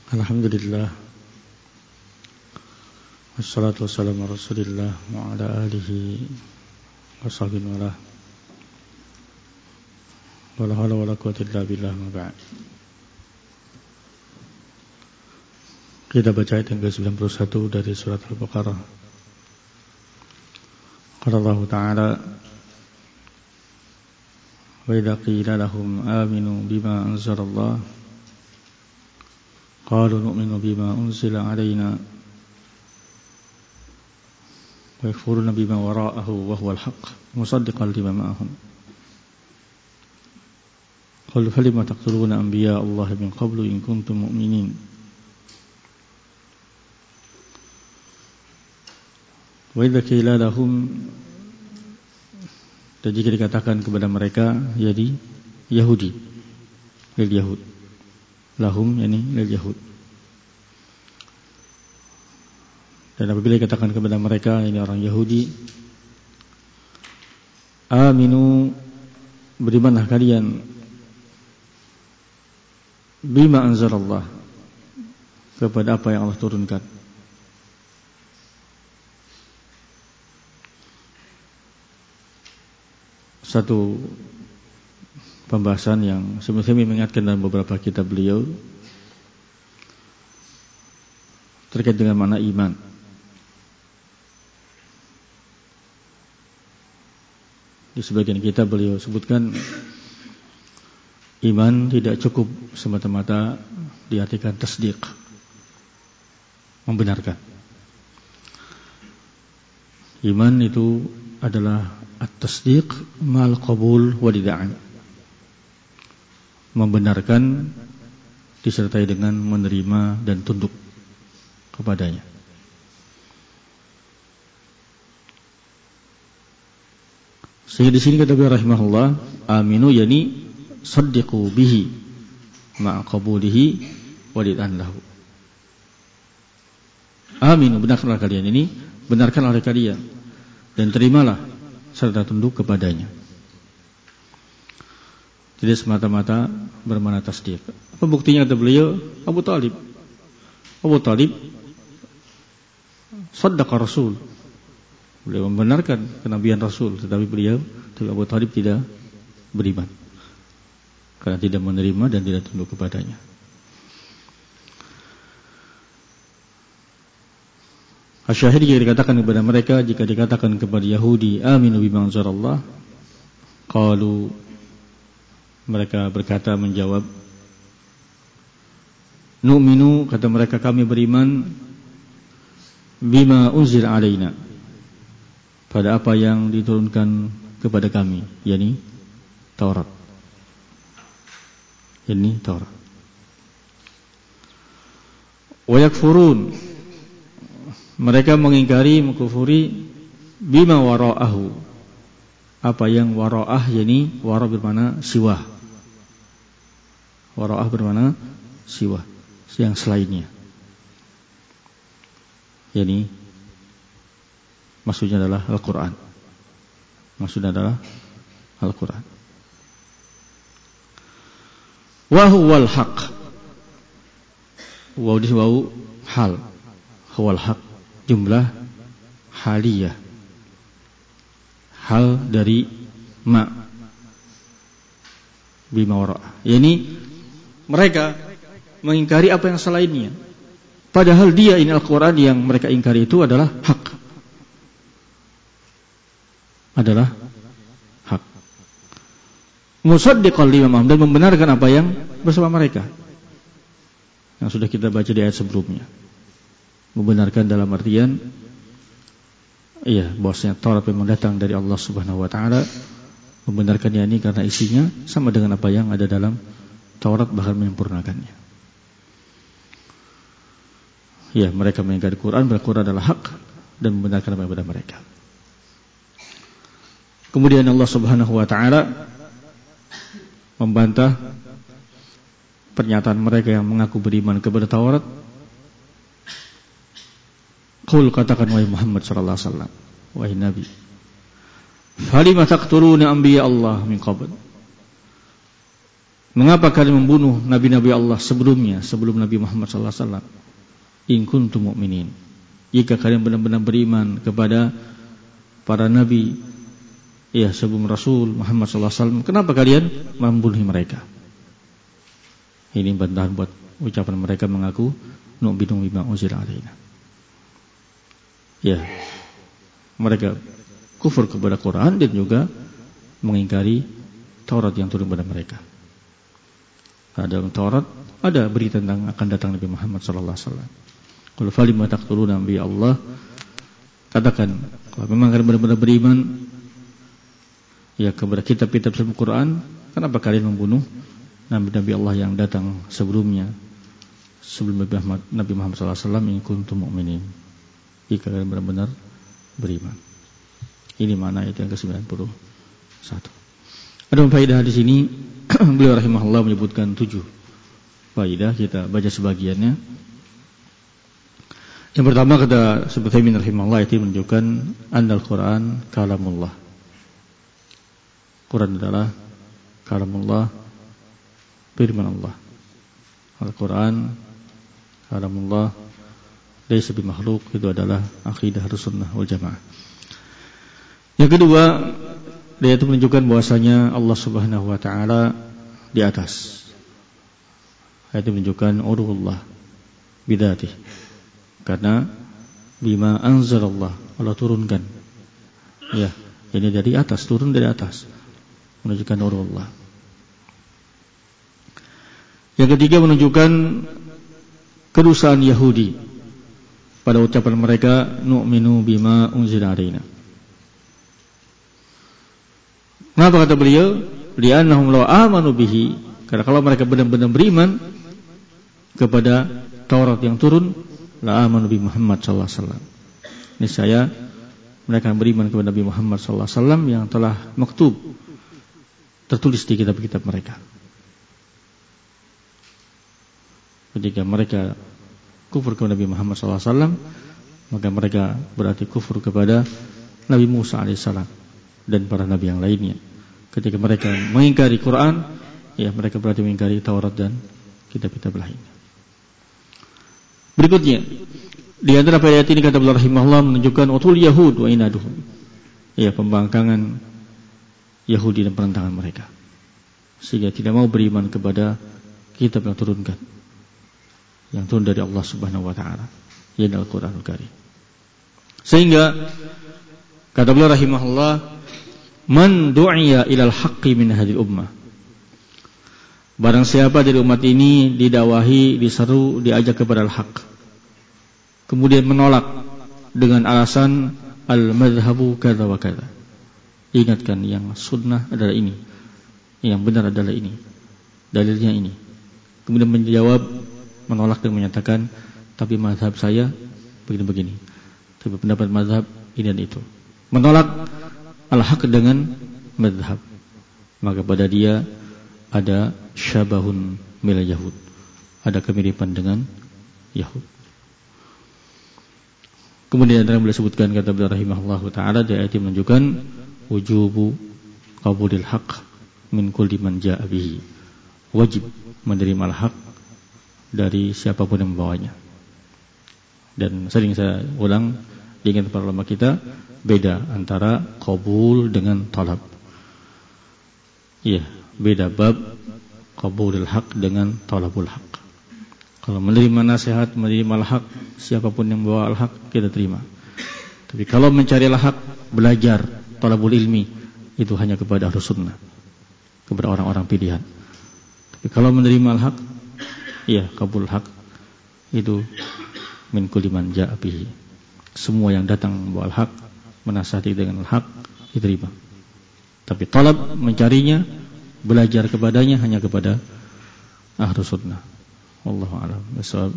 Alhamdulillah, wassalatu wassalamu ala rasulillah wa ala alihi wa sahbihi wa la hawla wa la quwwata illa billah ma ba'd. Kita baca ayat yang ke-91 dari surat Al-Baqarah. Qala Allah Ta'ala: wa idza qila lahum aminu bima anzala Allah qalu nu'minu bima unzila alaina wa yakfuruna bima wara'ahu wa huwa al-haqq musaddiqan lima ma'ahum qul falima taqtuluna anbiya Allah min qablu in kuntum mu'minin. Wa idza qila lahum, dan jika dikatakan kepada mereka, jadi Yahudi, lil Yahud, lahum yani lil Yahud. Dan apabila dikatakan kepada mereka, ini orang Yahudi, aminu, berimanlah kalian, bima anzalallah, kepada apa yang Allah turunkan. Satu pembahasan yang sebenarnya mengingatkan dalam beberapa kitab beliau terkait dengan makna iman. Di sebagian kitab beliau sebutkan iman tidak cukup semata-mata diartikan tasdiq, membenarkan. Iman itu adalah at-tasdiq mal qabul wal ida'an, membenarkan disertai dengan menerima dan tunduk kepadanya. Sehingga di sini kata beliau rahimahullah, aminu yani saddiqu bihi ma'a qabulihi wal ida'an lahu. Aminu, benarkanlah kalian ini, benarkan oleh kalian dan terimalah serta tunduk kepadanya. Tidak semata-mata bermakna tasdiq. Apa buktinya kata beliau? Abu Talib saddaqa Rasul, beliau membenarkan kenabian Rasul, tetapi Abu Talib tidak beriman karena tidak menerima dan tidak tunduk kepadanya. Asyahid jika dikatakan kepada mereka, jika dikatakan kepada Yahudi, aminu bima anzalallah, qalu, mereka berkata, menjawab, nu'minu, kata mereka, kami beriman, bima unzil alaina, pada apa yang diturunkan kepada kami, yakni Taurat. Wa yakfurun, mereka mengingkari, mengkufuri, bima wara'ahu, apa yang wara'ah, yakni wara' bermakna siwa, wara'ah bermakna siwa, yang selainnya, yakni maksudnya adalah Al-Quran. Wa huwal haq, wa diswau hal, huwal haq, jumlah haliyah, hal dari ma bima wara', yakni mereka mengingkari apa yang selainnya, padahal dia ini Al-Quran yang mereka ingkari itu adalah hak, musaddiqan lima ma'hum, dan membenarkan apa yang bersama mereka, yang sudah kita baca di ayat sebelumnya. Membenarkan dalam artian, bahwasanya Taurat memang datang dari Allah Subhanahu wa taala, membenarkannya ini karena isinya sama dengan apa yang ada dalam Taurat, bahkan menyempurnakannya. Mereka mengingkari Quran, Al-Quran adalah hak, dan membenarkan apa yang pada mereka. Kemudian Allah Subhanahu wa taala membantah pernyataan mereka yang mengaku beriman kepada Taurat. Qul, katakan wahai Muhammad sallallahu alaihi wasallam, wahai Nabi, falima taqtuluna anbiya Allah min qabl, Mengapa kalian membunuh nabi-nabi Allah sebelumnya, sebelum Nabi Muhammad sallallahu alaihi wasallam? In kuntum mu'minin. Jika kalian benar-benar beriman kepada para nabi sebelum Rasul Muhammad sallallahu alaihi wasallam, kenapa kalian membunuh mereka? Ini bantahan buat ucapan mereka mengaku nu'minu bima unzila alaina. Mereka kufur kepada Quran dan juga mengingkari Taurat yang turun kepada mereka. Dalam Taurat ada berita tentang akan datang Nabi Muhammad sallallahu alaihi wasallam. Qul falima taqtuluna nabi Allah, katakan kalau memang kalian benar-benar beriman kepada kitab-kitab sebelum Quran, kenapa kalian membunuh nabi-nabi Allah yang datang sebelumnya, sebelum Nabi Muhammad sallallahu alaihi wasallam, in kuntum mu'minin, jika kalian benar-benar beriman. Ini makna ayat yang ke-91. Ada faedah di sini. Beliau rahimahullah menyebutkan 7 faedah, kita baca sebagiannya. Yang pertama kata Syekh Utsaimin rahimahullah, itu menunjukkan annal Quran kalamullah. Quran adalah kalamullah, firman Allah. Al-Quran kalamullah, laysa bimakhluk. Itu adalah akidah Ahlussunnah wal Jamaah. Yang kedua, dia itu menunjukkan bahwasanya Allah Subhanahu wa taala di atas. Itu menunjukkan uluhullah bidzatih. Karena bima anzalallah, Allah turunkan. Ini dari atas, turun dari atas. Menunjukkan uluhullah. Yang ketiga menunjukkan kedustaan Yahudi pada ucapan mereka nu'minu bima unzila alaina. Kenapa kata beliau? Li'annahum law amanu bihi, karena kalau mereka benar-benar beriman kepada Taurat yang turun, la amanu bi Muhammad sallallahu alaihi wasallam. Niscaya mereka beriman kepada Nabi Muhammad sallallahu alaihi wasallam yang telah maktub, tertulis di kitab-kitab mereka. Ketika mereka kufur kepada Nabi Muhammad sallallahu alaihi wasallam, maka mereka berarti kufur kepada Nabi Musa alaihissalam dan para nabi yang lainnya. Ketika mereka mengingkari Quran, mereka berarti mengingkari Taurat dan kitab-kitab lainnya. Berikutnya, di antara ayat ini kata beliau rahimahullah menunjukkan utul Yahud wa inaduhum. Pembangkangan Yahudi dan penentangan mereka, sehingga tidak mau beriman kepada kitab yang turunkan, yang turun dari Allah Subhanahu wa taala, yaitu Al-Qur'anul Karim. Sehingga kata beliau rahimahullah, man du'iya ilal haqqi min hadhil ummah, barang siapa dari umat ini didakwahi, diseru, diajak kepada al-haq, kemudian menolak dengan alasan al-madhhabu kadza wa kadza, ingatkan yang sunnah adalah ini, yang benar adalah ini, dalilnya ini, kemudian menjawab, menolak dan menyatakan tapi mazhab saya begini-begini, tapi pendapat mazhab ini dan itu, menolak al-haq dengan mazhab, maka pada dia ada syabahun mila Yahud, ada kemiripan dengan Yahud. Kemudian yang beliau sebutkan kata beliau rahimahullahu taala, di ayat ini menunjukkan wujubu qabulil haq min kulli man jaa bihi, wajib menerima al-haq dari siapapun yang membawanya. Dan sering saya ulang, diingat para ulama kita, beda antara qabul dengan talab. Beda bab qabulul haq dengan talabul haq. Kalau menerima nasihat, menerima al-haq, siapapun yang bawa al-haq kita terima. Tapi kalau mencari al-haq, belajar talabul ilmi, itu hanya kepada Ahlus Sunnah, kepada orang-orang pilihan. Tapi kalau menerima al-haq, qabul haq, itu min kulli man jaa bihi, semua yang datang membawa al-haq, menasihati dengan al-haq, diterima. Tapi talab, mencarinya, belajar kepadanya hanya kepada Ahlus Sunnah. Wallahu a'lam bishawab.